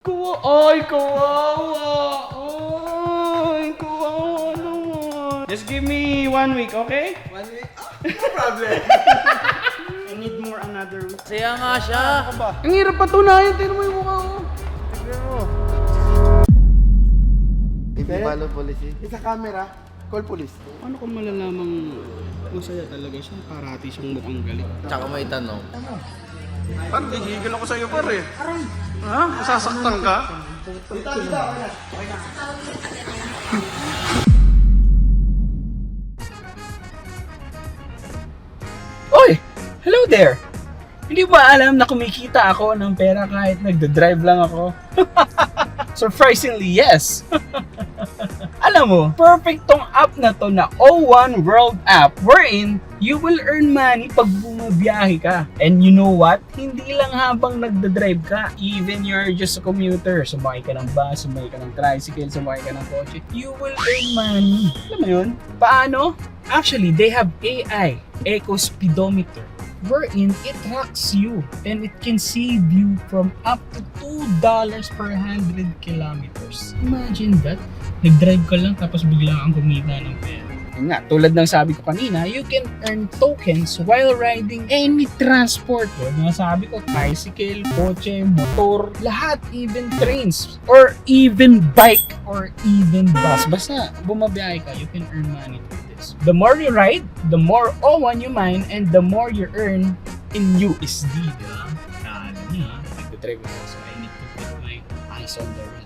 Ay, kawawa! Ay, kawawa naman! Just give me 1 week, okay? 1 week? No problem. I need more another week. Saya nga siya. Ang hirap patunayan, tingnan mo yung mukha ko. Hindi follow policy. Sa camera, call police. Ano kung malalamang masaya talaga siya? Parati siyang mukhang galit. Tsaka may tanong. Parang nagigil ako sa'yo, pare. Ha? Masasaktan ka? Oy! Hello there! Hindi ba alam na kumikita ako ng pera kahit nagda-drive lang ako? Surprisingly, yes! Alam mo, perfect tong app na to na O1 World app wherein you will earn money pag bumabiyahe ka. And you know what? Hindi lang habang nagda-drive ka. Even you're just a commuter. Sumakay ka ng bus, sumakay ka ng tricycle, sumakay ka ng kotse. You will earn money. Alam mo yun? Paano? Actually, they have AI, Eco Speedometer, wherein it tracks you and it can save you from up to $2 per 100 kilometers. Imagine that. Nag-drive ka lang tapos bigla kang kumita ng pera. Yun nga, tulad ng sabi ko kanina, you can earn tokens while riding any transport. Tulad ng sabi ko, tricycle, kotse, motor, lahat, even trains, or even bike, or even bus. Basta bumabiyahe ka, you can earn money through this. The more you ride, the more O1 you mine, and the more you earn in USD. Diba? Nag-drive ako, so I need to put my eyes on the road.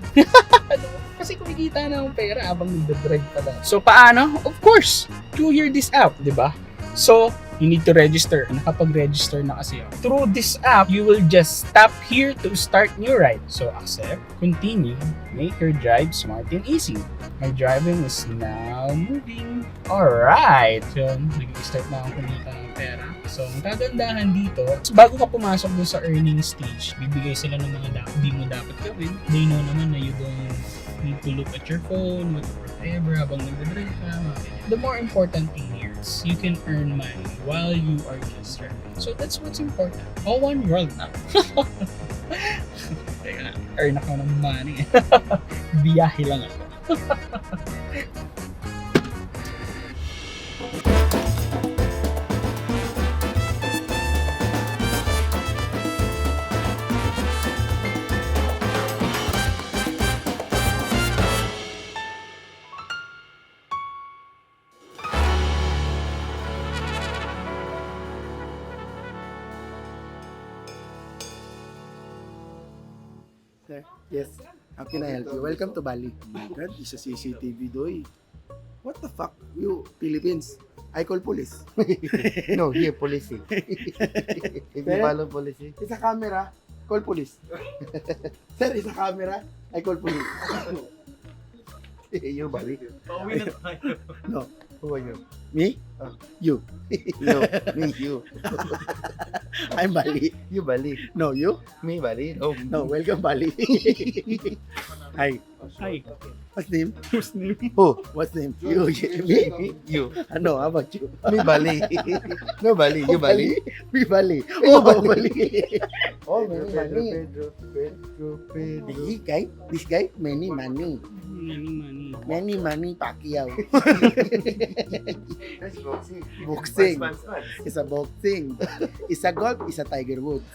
Kasi kumikita na akong pera habang nagda-drive pala. So paano? Of course, through this app, di ba? So, you need to register. Nakapag-register na kasi ako. Through this app, you will just tap here to start new ride. So, accept, continue, make your drive smart and easy. My driving is now moving. Alright! So, nag-start na akong kumita ng pera. So, ang kagandahan dito, bago ka pumasok dun sa earning stage, bibigay sila ng mga di mo dapat gawin. They know naman na you don't need to look at your phone, whatever, habang nagdadrive ka. The more important thing here is you can earn money while you are just driving. So that's what's important. O1 World na. Teka, earn ako ng money. Biyahe lang ako. Sir, yes. How can I help you? Welcome to Bali. Oh my God, isa CCTV doy. What the fuck? You, Philippines. I call police. No, here, police. If you follow policy. Isa camera, call police. Sir, isa camera, I call police. You, Bali. Pauwi na tayo. No. Who are you? Me? You. No, me, you. I'm Bali. You, Bali. No, you? Me, Bali. No, No, welcome Bali. Hi. Hi. What's name? Whose name? Who? What's name? You. Me? you. Ano? How about you? Me, Bali. No, Bali. You, Bali. Me Bali. Oh, Oh, Bali. Bali. Oh, Pedro, many money. Pedro. This guy, many money. Money. Many money Pacquiao. That's boxing. Boxing. Pants. Isa boxing. Isa golf, isa Tiger Woods.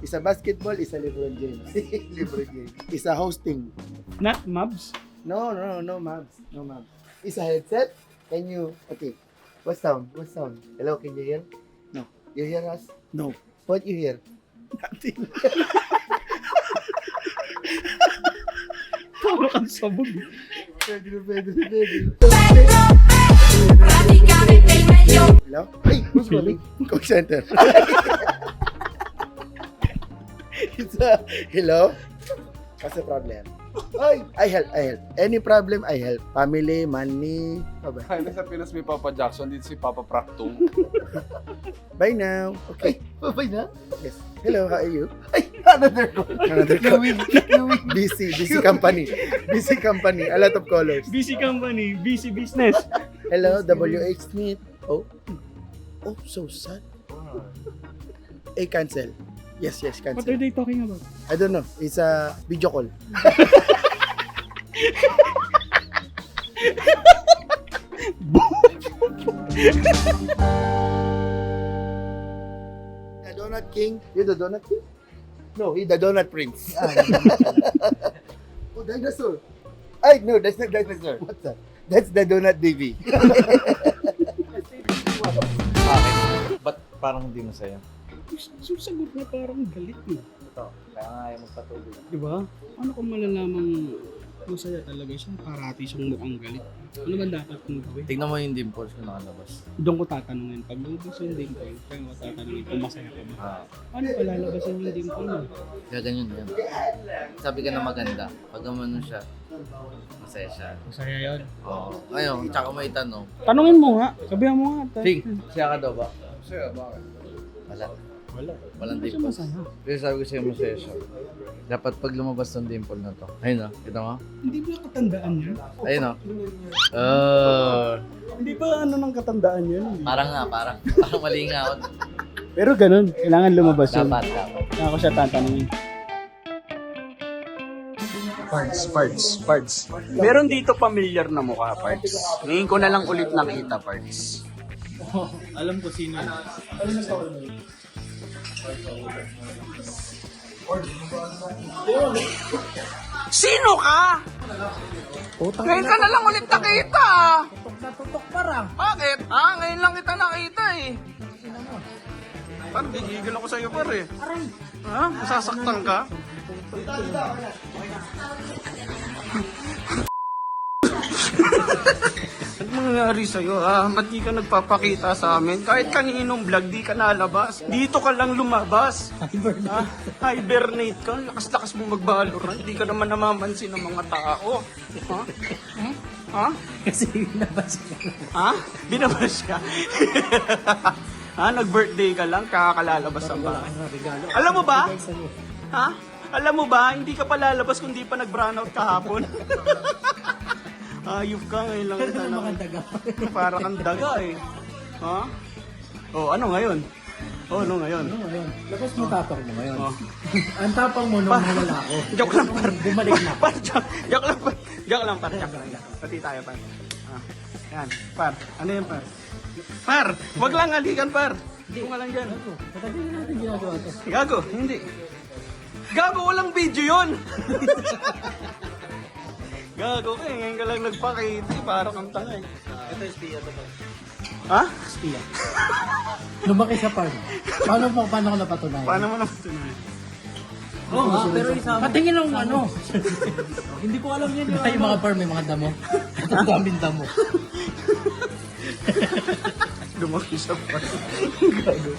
Isa basketball, isa LeBron James. Libre game. Isa hosting. Not mobs? No, Mavs. No, Mavs. Isa headset. Can you, okay. What sound? Hello, can you hear? No. You hear us? No. What you hear? Nothing. Tawag kang sabog. Pedro. Hello? Hey, who's calling? Call center. Hello? What's the problem? Ay, I help. Any problem, I help. Family, money. Kaya na sa Pinas may Papa Jackson, dito si Papa Praktong. Bye now. Okay. Bye na. Yes. Hello, how are you? Another call. Another call. Busy company. Busy company. A lot of callers. Busy company, busy business. Hello, WH Smith. Oh, so sad. Cancel. Yes, What cancel. are they talking about? I don't know. It's a video call. The Donut King. You the Donut King? No, he the Donut Prince. Oh, dinosaur. Ay, no, that's not dinosaur. What's that? That's the Donut DB. Bakit? Ba't parang hindi masaya? Susagot na parang galit eh. Ito, kaya nga ayaw magpatuloy. Diba? Ano kung malalamang masaya talaga siya? Parati siyang mukhang galit. Ano ba dapat kong gawin? Tignan mo yung dimples ko nakalabas. Doon ko tatanungin. Pag lumabas yung dimple, kaya ko tatanungin kung masaya ka ba. Ano pa lalabasin yung dimple mo? Kaya ganyan yan. Sabi ka na maganda. Pag gumano siya, masaya siya. Masaya yun. Oo. Ngayon, tsaka mo itanong. Tanungin mo nga. Sabihan mo nga. Fig, siya ka daw ba? Masaya, bakit? Wala. Wala. Walang Siya dimples. masaya. Pero sabi ko sa'yo masaya siya. Dapat pag lumabas ng dimple na to. Ayun o, kita mo? Hindi ba katandaan yun? Ayun o. Hindi ba ano ng katandaan yun? Parang mali nga ako. Pero ganun. Kailangan lumabas yun. Dapat. Kaya ako siya tatanungin. Parts. Meron dito familiar na mukha, Parts. Ngayon ko na lang ulit nakita, Parts. Alam ko sino yun. Sino ka? Ngayon ka na lang ulit nakita. Tutok pa ra. Bakit? Ngayon lang kita nakita eh. Parang gigigil ako sa'yo, pare. Ha? Masasaktan ka? Ano mangyayari sa'yo, ha? Ba't di ka nagpapakita sa amin? Kahit kaninong vlog, di ka nalabas. Dito ka lang lumabas. Ha? Hibernate ka. Lakas-lakas mo mag-Valorant. Di ka naman namamansin ng mga tao. Ha? Ha? Kasi binabas ka. Ha? Binabas ka? Ha? Nag-birthday ka lang, kakalalabas sa bahay. Alam mo ba? Ha? Alam mo ba, hindi ka pa lalabas kung di pa nag-brownout kahapon. Ayop ka ngayon lang. Pero naman daga. Para kang daga eh. Ha? Oh, ano ngayon? Oh, ano ngayon? Ayun. Labas mo tapang mo ngayon. Oh. Ang tapang mo nung nawala ako. Joke lang, par. Bumalik na. Par, joke lang, par. Joke lang, par. Joke lang. Pati tayo, par. Yan, par. Ano yan, par? Par, wag lang halikan, par. Kung lang dyan. Patagal na natin ginagawa to. Gago, hindi. Gago, walang video yun. Gago, ngayon ka lang nagpakita. Parang kang tanga eh. Ito yung spiya to. Ha? Spiya. Lumaki sa farm. Paano ko napatunayan? Paano mo naman tuloy? Oo nga, pero isama. Patingin lang ano. Hindi ko alam yan. Yung mga farm, may mga damo. Ang daming damo. Lumaki sa pa. Gago.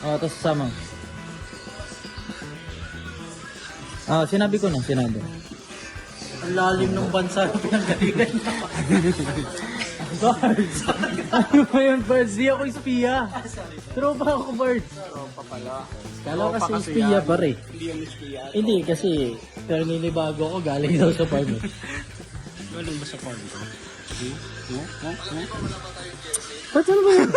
Tapos sama. Sinabi ko na, sinabi. Ang lalim ng bansa na pinanggalingan niya. Birds! Ano ba yun, Birds? Di ako espiya. Tropa ako, Birds. Tropa pala. Kala ko Tropa kasi kasi espiya yan. pa rin. Hindi yan espiya. Hindi, kasi pero ninibago ako galing daw sa farm. Galing ba sa farm ko? Ba't ano ba yun?